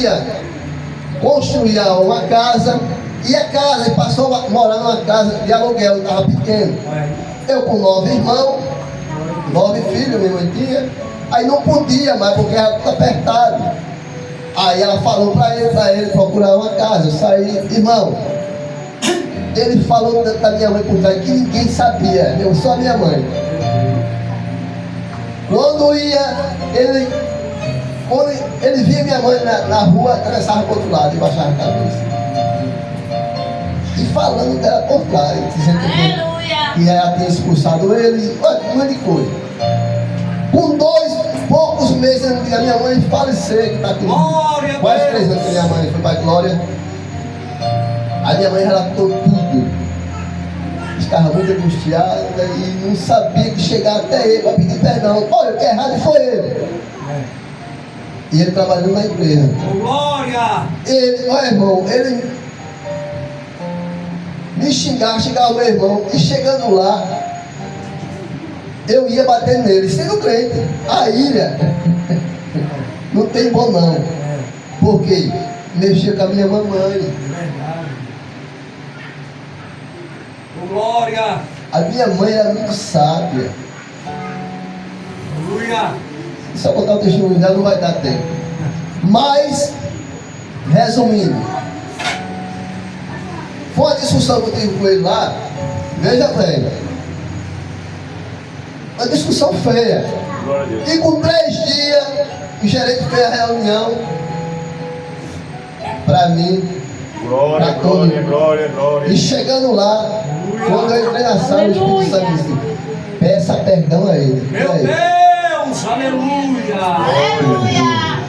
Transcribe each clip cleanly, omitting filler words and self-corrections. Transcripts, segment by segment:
ia construir uma casa, e a casa, ele passou a morar numa casa de aluguel, estava pequeno. Eu com 9 irmãos, 9 filhos, minha mãe tinha, aí não podia mais, porque era tudo apertado. Aí ela falou para ele procurar uma casa. Eu saí, irmão, ele falou da minha mãe por trás, que ninguém sabia, eu só a minha mãe. Quando ele via minha mãe na rua, atravessava para o outro lado e baixava a cabeça. E falando dela por trás, dizendo que ela tinha expulsado ele, uma de coisa. Com 2 poucos meses a minha mãe faleceu, que está aqui quase 3 anos que minha mãe foi para a glória. A minha mãe relatou tudo. Estava muito angustiada e não sabia que chegar até ele para pedir perdão. Olha, o que é errado foi ele. E ele trabalhando na igreja. Glória! Olha, irmão, ele me xingava o meu irmão, e chegando lá, eu ia bater nele, sendo crente. A ilha não tem bom não, porque mexia com a minha mamãe. Glória! A minha mãe era muito sábia. Aleluia! Só contar o testemunho dela não vai dar tempo. Mas, resumindo, foi uma discussão que eu tive com ele lá. Veja bem, uma discussão feia. E com 3 dias, o gerente fez a reunião para mim. Glória, glória, glória, glória. E chegando lá, quando eu entrei na sala, o Espírito Santo disse: peça perdão a ele. Meu Deus, aleluia! Aleluia!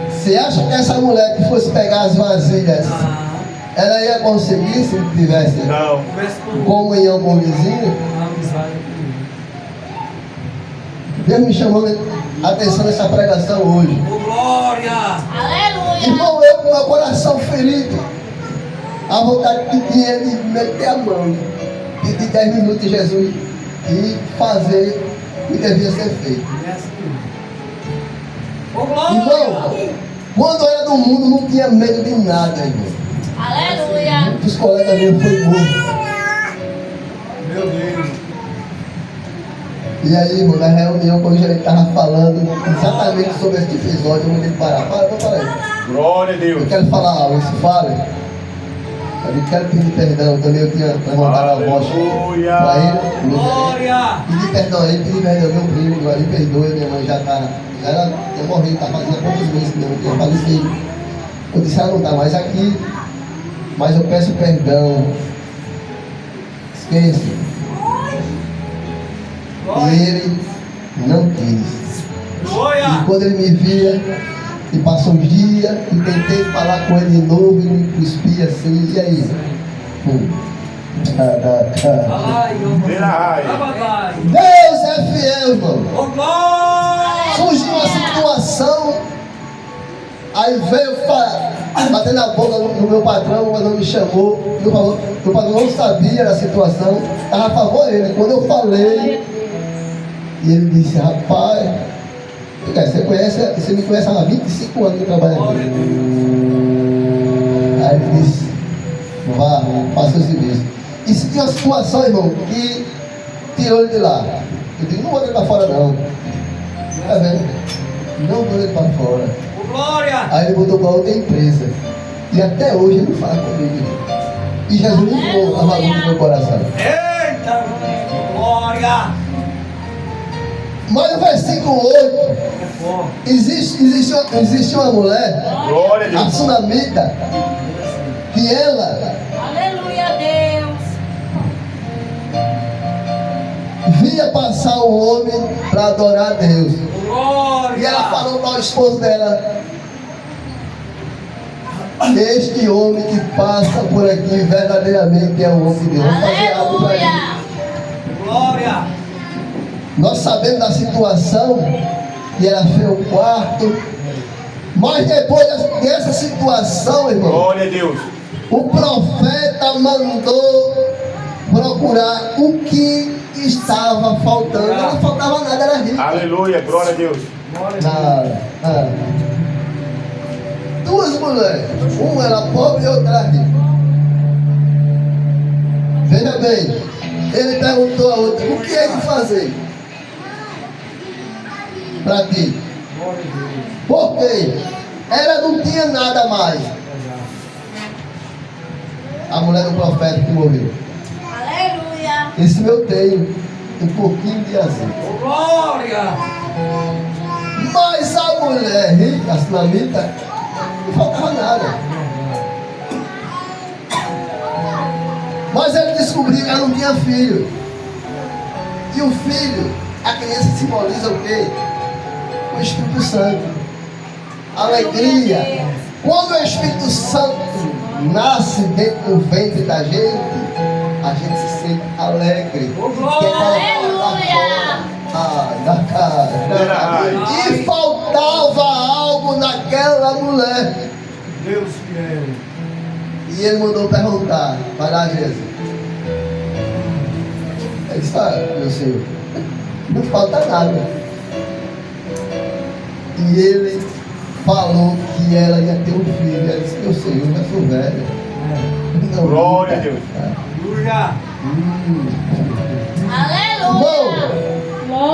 Você acha que essa mulher que fosse pegar as vasilhas, ela ia conseguir se tivesse comunhão com o vizinho? Deus me chamou a atenção nessa pregação hoje. Glória! Aleluia! Irmão, eu com meu coração ferido, a vontade que tinha de meter a mão, pedir 10 minutos de Jesus e fazer o que devia ser feito. Irmão, quando eu era do mundo, não tinha medo de nada, irmão. Aleluia! Muitos colegas meus foram mortos. Meu Deus! E aí, irmão, na reunião, quando ele estava falando exatamente sobre esse episódio, eu mandei parar. Para aí. Glória a Eu Deus. quero falar algo, se fale. Eu quero pedir perdão. Também eu tinha levantado a voz para ele. Glória! Pedir perdão a ele, pedir perdão ao meu primo. Me perdoe, minha mãe já tinha morrido, está fazendo poucos meses que eu tinha falecido. Eu disse, ela não está mais aqui, mas eu peço perdão. Esqueça. E ele não quis. Glória! E quando ele me via, e passou os dias, e tentei falar com ele de novo, e me cuspia assim, e aí? Deus é fiel, irmão. Surgiu uma situação, aí veio bater na boca do meu patrão, quando me chamou, meu patrão não sabia da situação, estava a favor dele. Quando eu falei, e ele disse, rapaz, você me conhece há 25 anos que eu trabalho aqui. Aí ele disse, vá, faça o serviço. E se tinha uma situação, irmão, que tirou ele de lá. Eu disse, não vou ele para fora não. Tá vendo? Não vou ele para fora. Glória! Aí ele botou para outra empresa. E até hoje ele não fala comigo. E Jesus livrou a maluca do meu coração. Eita! Glória! Mas no versículo 8, existe uma mulher, Glória a Deus. a Sunamita, que ela Aleluia, Deus! via passar o homem para adorar a Deus. Glória! E ela falou para o esposo dela: este homem que passa por aqui verdadeiramente é o homem de Deus. Vamos fazer algo para ele. Aleluia! Glória! Nós sabemos da situação, que ela fez o quarto, mas depois dessa situação, irmão, Glória a Deus. o profeta mandou procurar o que estava faltando. Não faltava nada, era rico. Aleluia, glória a Deus. Nada. mulheres. Uma era pobre e outra era rica. Veja bem, ele perguntou a outra: o que é que fazer para ti? Por quê? Ela não tinha nada mais. A mulher do profeta que morreu. Aleluia. Esse eu tenho um pouquinho de azeite. Glória. Mas a mulher rica, a sunamita, não faltava nada. Mas ele descobriu que ela não tinha filho. E o filho, a criança simboliza o quê? O Espírito Santo. Alegria. Quando o Espírito Santo nasce dentro do ventre da gente, a gente se sente alegre. Aleluia. Da cara. E faltava algo naquela mulher. Deus fiel. E ele mandou perguntar: vai lá, Jesus. Ele disse: meu Senhor, não falta nada. E ele falou que ela ia ter um filho. Ela disse: meu Senhor, eu já sou velha. Não, Glória a Deus. Aleluia. Aleluia.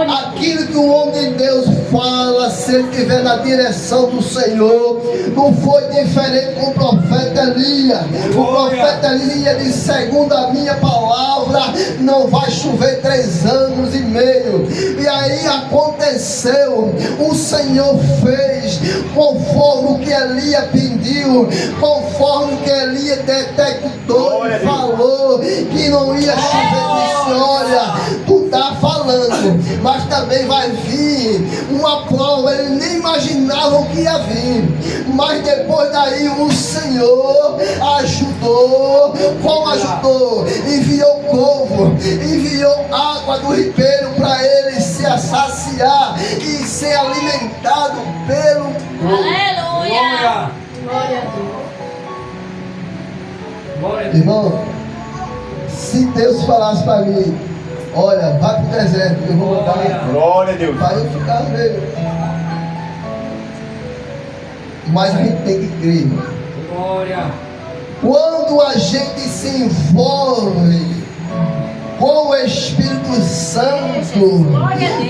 Aquilo que o homem de Deus fala, se ele estiver na direção do Senhor, não foi diferente com o profeta Elias. O profeta Elias disse: segundo a minha palavra, não vai chover 3 anos e meio. E aí aconteceu, o Senhor fez conforme o que Elias pediu, conforme o que Elias detectou e falou que não ia chover. Disse: olha, tu está falando, mas também vai vir uma prova. Ele nem imaginava o que ia vir, mas depois daí o Senhor ajudou. Como ajudou? Enviou povo, enviou água do ribeiro para ele se saciar e ser alimentado pelo povo. Aleluia. Glória. Glória a Deus. Irmão, se Deus falasse para mim: olha, vai para o deserto, eu vou mandar, Glória a Deus. vai eu ficar meio. Mas a gente tem que crer. Glória. Quando a gente se envolve com o Espírito Santo,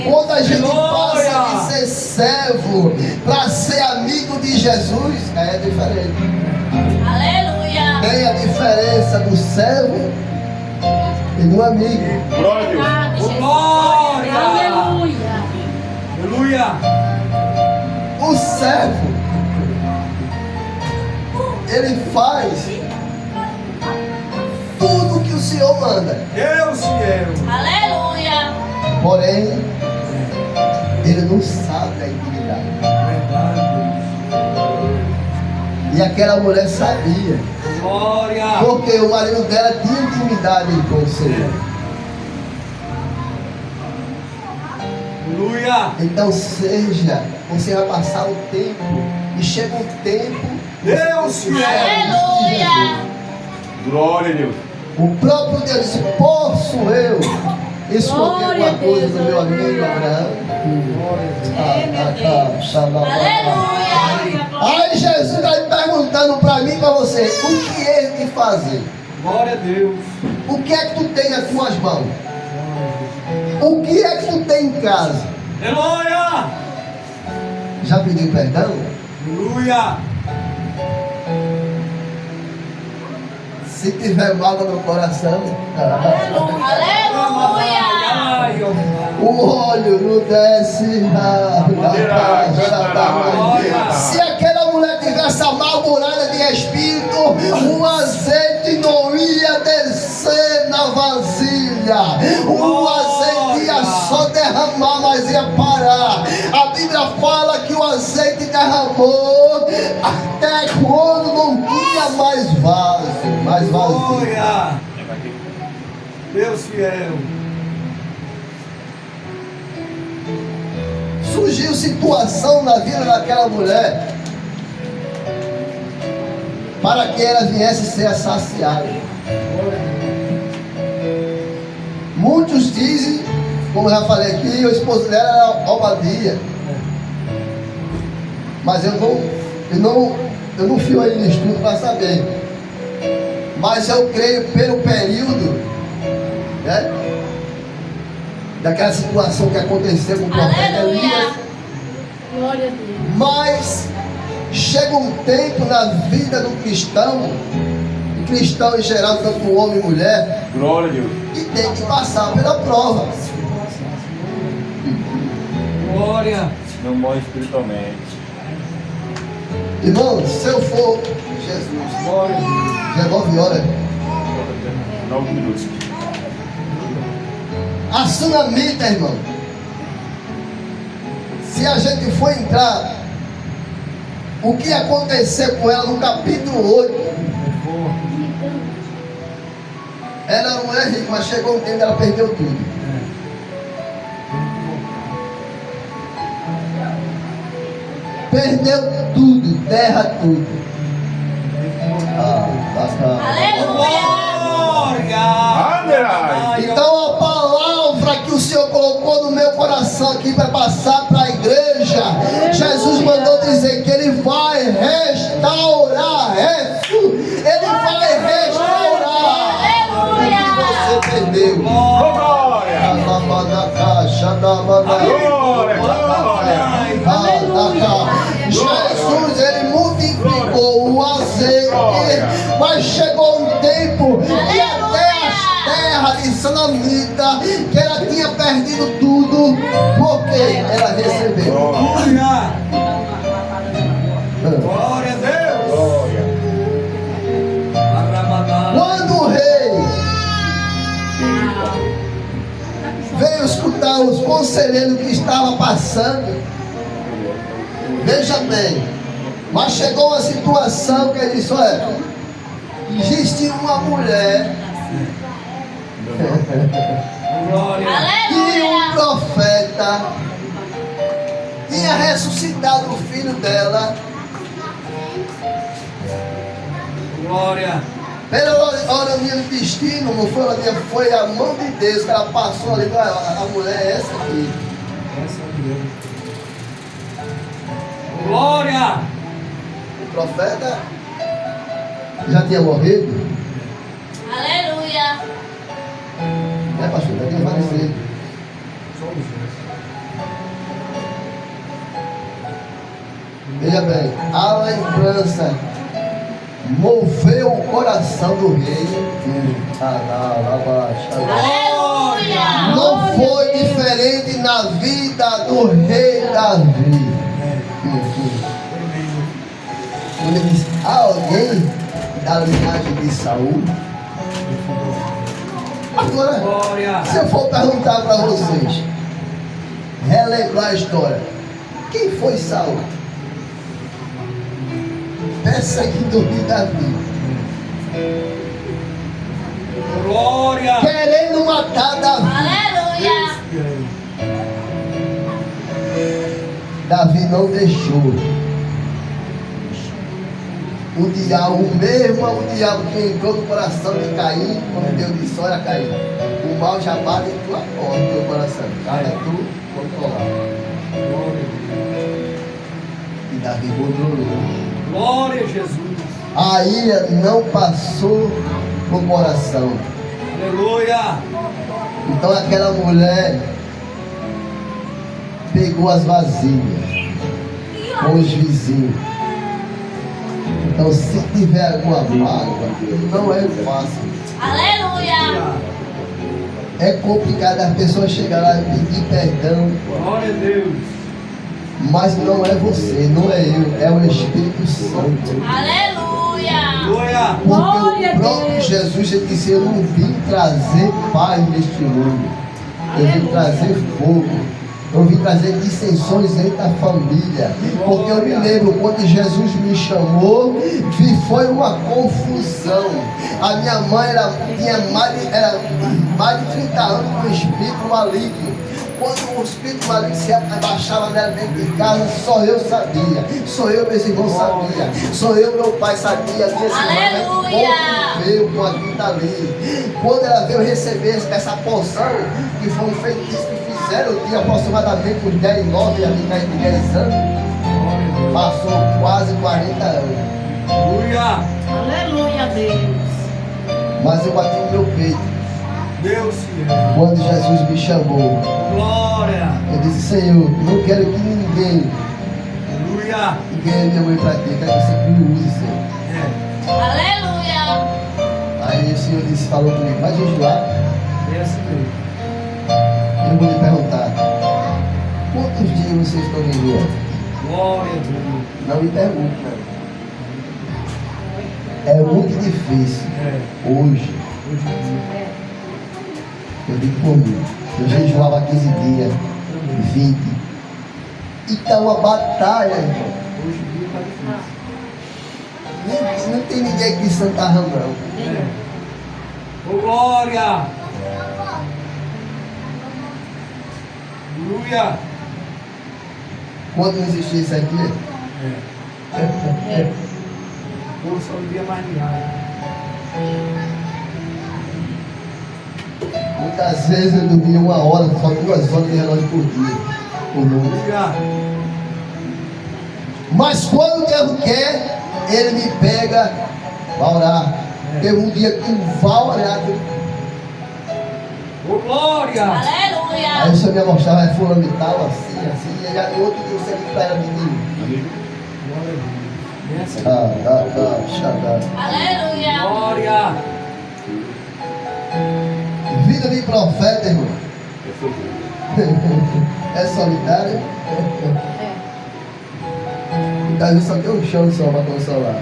quando a gente passa de ser servo para ser amigo de Jesus, é diferente. Aleluia. Tem a diferença do servo e do amigo. Glória a Deus. Glória. Aleluia. Aleluia. O servo, ele faz tudo que o Senhor manda. Deus fiel. Aleluia. Porém, ele não sabe a intimidade. Verdade. E aquela mulher sabia, Glória. porque o marido dela tinha intimidade com o Senhor. Aleluia. Então seja, você vai passar o tempo, e chega um tempo, Deus fiel. Aleluia. Glória a Deus. o próprio Deus disse: posso eu esconder Glória a alguma coisa Deus, do meu amigo aleluia. Abraão? Aleluia. Aí Jesus está perguntando para mim e para você: o que é de fazer? Glória a Deus. O que é que tu tem nas tuas mãos? O que é que tu tem em casa? Aleluia. Já pediu perdão? Aleluia. Se tiver mágoa no coração, Aleluia. o óleo não desce. Se aquela mulher tivesse amargurada de espírito, o azeite não ia descer na vasilha. O azeite ia só derramar, mas ia parar. A Bíblia fala que o azeite derramou até quando não tinha mais vaso, mais vazio. Glória. Deus fiel. Surgiu situação na vida daquela mulher para que ela viesse ser saciada. Muitos dizem, como eu já falei aqui, o esposo dela era Obadia. Mas eu Eu não fui aí no estudo para saber. Mas eu creio pelo período, né? Daquela situação que aconteceu com o profeta Elias. Aleluia. Glória a Deus. Mas chega um tempo na vida do cristão, em geral, tanto homem e mulher, Glória a Deus. que tem que passar pela prova. Glória. Não morre espiritualmente. Irmão, se eu for, Jesus, Glória. já é 9 horas. 9 minutos. A sunamita, irmão. Se a gente for entrar, o que aconteceu com ela no capítulo 8? Ela era uma mulher rica, mas chegou um tempo que ela perdeu tudo. Perdeu tudo, terra, tudo. Glória. Aleluia. Então a palavra que o Senhor colocou no meu coração aqui para passar para a igreja, Jesus mandou dizer que Ele vai restaurar. Ele vai restaurar o que você perdeu. Glória. Jesus, Ele multiplicou o azeite, mas chegou um tempo que até as terras de Sunamita, que ela tinha perdido tudo, porque ela recebeu. Glória. Glória a Deus. Glória. Arrabadá. Quando o rei veio escutar os conselheiros que estavam passando, veja bem, mas chegou uma situação que ele disse: olha, existe uma mulher Glória. e um Aleluia. profeta tinha ressuscitado o filho dela. Glória. Pela ironia do destino, não foi, foi a mão de Deus que ela passou ali. A mulher é essa aqui. Glória. O profeta já tinha morrido, Aleluia. né, pastor? Já tinha falecido. Veja bem, a lembrança moveu o coração do rei. Aleluia. Não foi diferente na vida do rei Davi. Ele disse: há alguém da linhagem de Saul? Agora, Glória. se eu for perguntar para vocês, relembrar a história, quem foi Saul? Perseguidor de Davi, Glória. querendo matar Davi. Aleluia. Davi não deixou. O diabo que entrou no coração de Caim, quando Deus disse: olha, Caim, o mal já bate em tua porta, no teu coração. Cada tu controlar. E Davi controlou. Glória a Jesus. A ira não passou no coração. Aleluia. Então aquela mulher pegou as vasilhas com os vizinhos. Então, se tiver alguma mágoa, não é fácil. Aleluia. É complicado as pessoas chegar lá e pedir perdão, Glória a Deus. mas não é você, não é eu, é o Espírito Santo. Aleluia. Glória. Porque o próprio Jesus ele disse: eu não vim trazer paz neste mundo, eu vim trazer fogo. Eu vim trazer dissensões dentro da família. Porque eu me lembro quando Jesus me chamou, foi uma confusão. A minha mãe tinha mais de 30 anos com o espírito maligno. Quando o espírito maligno se abaixava nela dentro de casa, só eu sabia. Só eu, meus irmãos, sabia. Só eu, meu pai, sabia. Aleluia. Veio com a vida ali. Quando ela veio receber essa porção, que foi um feitiço que fizeram, eu tinha aproximadamente uns 9 a 10 anos. Passou quase 40 anos. Aleluia. Aleluia, Deus. Mas eu bati no meu peito. Deus fiel. Quando Jesus me chamou, Glória. eu disse: Senhor, não quero que ninguém Aleluia. ganhe minha mãe para ti. Quero que você me use, Senhor. É. Aleluia. Aí o Senhor falou comigo: vai jejuar. É assim mesmo. Eu vou lhe perguntar: quantos dias vocês estão jejuando? Glória a Deus. Não me pergunte, não. É muito difícil É. hoje. Hoje em dia. Eu digo por mim. Eu jejuava 15 dias, 20. E tá uma batalha, irmão. Hoje em dia está difícil. Não tem ninguém aqui em Santarrão, não. É. Ô, glória. Aleluia. Quando não existia isso aqui, É. Força um dia mais diário. muitas vezes eu dormia 1 hora, só 2 horas de relógio por dia, por noite. Aleluia. Mas quando Deus quer, Ele me pega para orar. Teve um dia que vai orar. Ô, glória. Aí Aleluia. o Senhor me mostrava, é fulano e tal, assim. E aí no outro dia você liga para ela, menino. Glória a Deus. É assim. Xadá. Aleluia. Glória. Vida de profeta, irmão. É solitário. Muitas vezes só tem um chão só para consolar.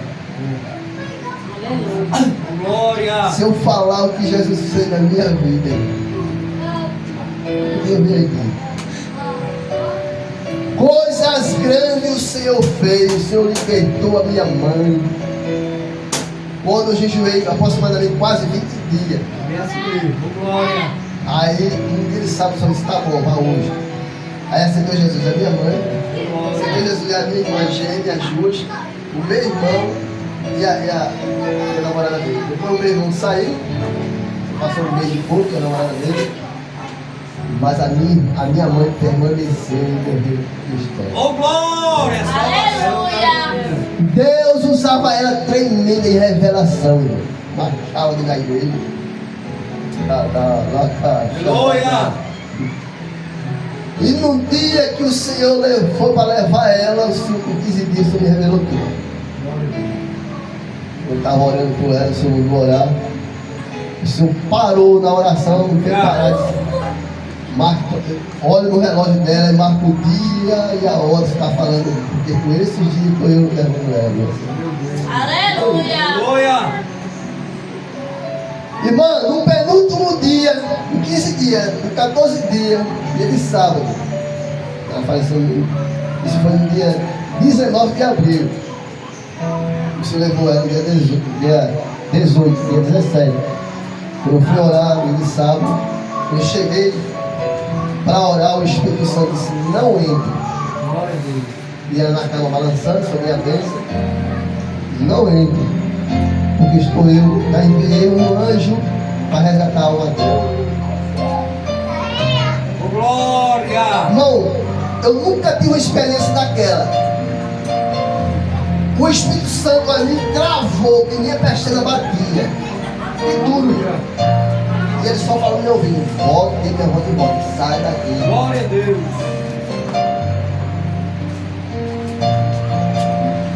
Aleluia. Glória. Se eu falar o que Jesus fez na minha vida, eu vim aqui. Coisas grandes o Senhor fez. O Senhor libertou a minha mãe. Quando eu jejuei aproximadamente quase 20 dias. É assim mesmo. Ô, glória. Aí um dia ele sabe, só disse: tá bom, vai hoje. Aí aceitou Jesus, a minha mãe. Aceitou Jesus, a minha irmã gêmea, as duas. O meu irmão e a namorada dele. Depois o meu irmão saiu. Passou um mês e pouco, a namorada dele. Mas a minha mãe permaneceu e morreu cristã. Ô, glória. Aleluia. Deus usava ela tremenda em revelação, irmão. Marchava de na igreja. Aleluia. E no dia que o Senhor foi para levar ela, o Senhor, com 15 dias, o Senhor me revelou tudo. Eu estava orando por ela, o Senhor mandou orar. O Senhor parou na oração, não fez parar. Olha no relógio dela e marca o dia e a hora que você está falando. Porque por esses dias foi eu levando ela. Aleluia. Aleluia. Irmã, no penúltimo dia, em 15 dias, em 14 dias, dia de sábado, ela faleceu. Isso foi no dia 19 de abril. O Senhor levou ela no dia 18, dia 17. Quando eu fui orar no dia de sábado, eu cheguei para orar, o Espírito Santo disse: não entre. Glória a Deus. E ela na cama balançando sobre a bênção. Não entre. Porque estou eu, já enviei um anjo para resgatar a alma dela. Ô, glória. Irmão, eu nunca tive uma experiência daquela. O Espírito Santo a mim travou, que minha pestana batia. E duro. E ele só falou no meu ouvido: volta, tem minha volta embora, sai daqui. Glória a Deus.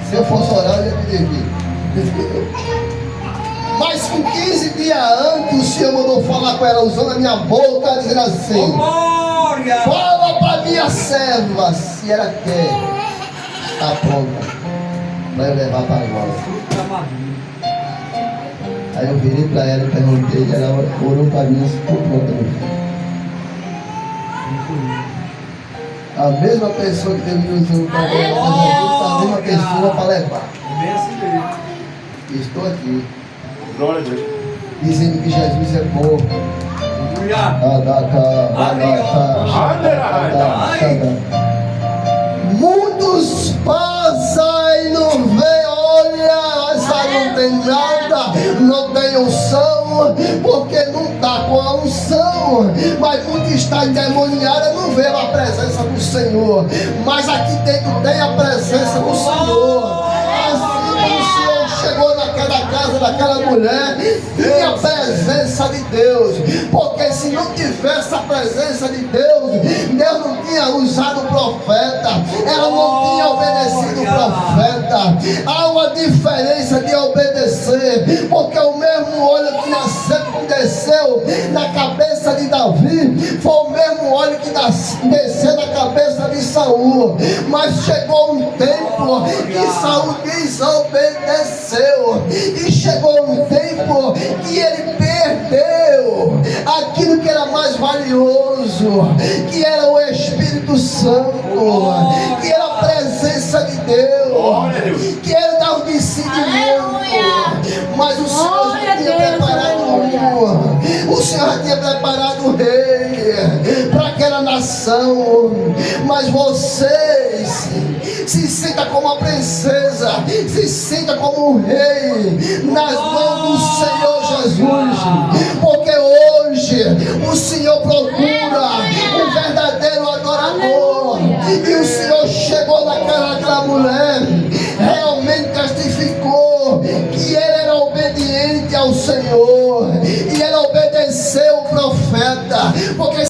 Se eu fosse orar, eu ia pedir aqui. Mas com 15 dias antes, o Senhor mandou falar com ela, usando a minha boca, dizendo Ô, assim: glória. fala para minha serva, se ela quer, está pronta para eu levar para agora. Fruta madura. Aí eu virei para ela e perguntei, e ela orou para mim e disse: estou pronta, meu filho. A mesma pessoa que Deus me usou para levar, a mesma pessoa para levar. É bem assim mesmo. E estou aqui, Glória a Deus. dizendo que Jesus é bom. Muitos passam e não vê, olha, essa não tem nada, não tem unção, porque não está com a unção. Mas muitos está endemoniado, não vê a presença do Senhor. Mas aqui dentro tem a presença do Senhor. Assim o Senhor daquela mulher tinha a presença de Deus, porque se não tivesse a presença de Deus, Deus não tinha usado o profeta, ela não tinha obedecido o profeta. Há uma diferença de obedecer, porque o mesmo óleo que desceu na cabeça de Davi foi o mesmo óleo que desceu na cabeça de Saul, mas chegou um tempo que Saul desobedeceu, e chegou um tempo que ele perdeu aquilo que era mais valioso, que era o Espírito Santo, que era a presença de Deus, que era o discernimento. Mas o Senhor já tinha preparado o Senhor já tinha preparado o rei para aquela nação. Mas vocês se sinta como a princesa, se sinta como o rei nas mãos do Senhor Jesus, porque hoje o Senhor procura um verdadeiro adorador, e o Senhor chegou naquela mulher, realmente testificou que ele era obediente ao Senhor, e ele obedeceu o profeta, porque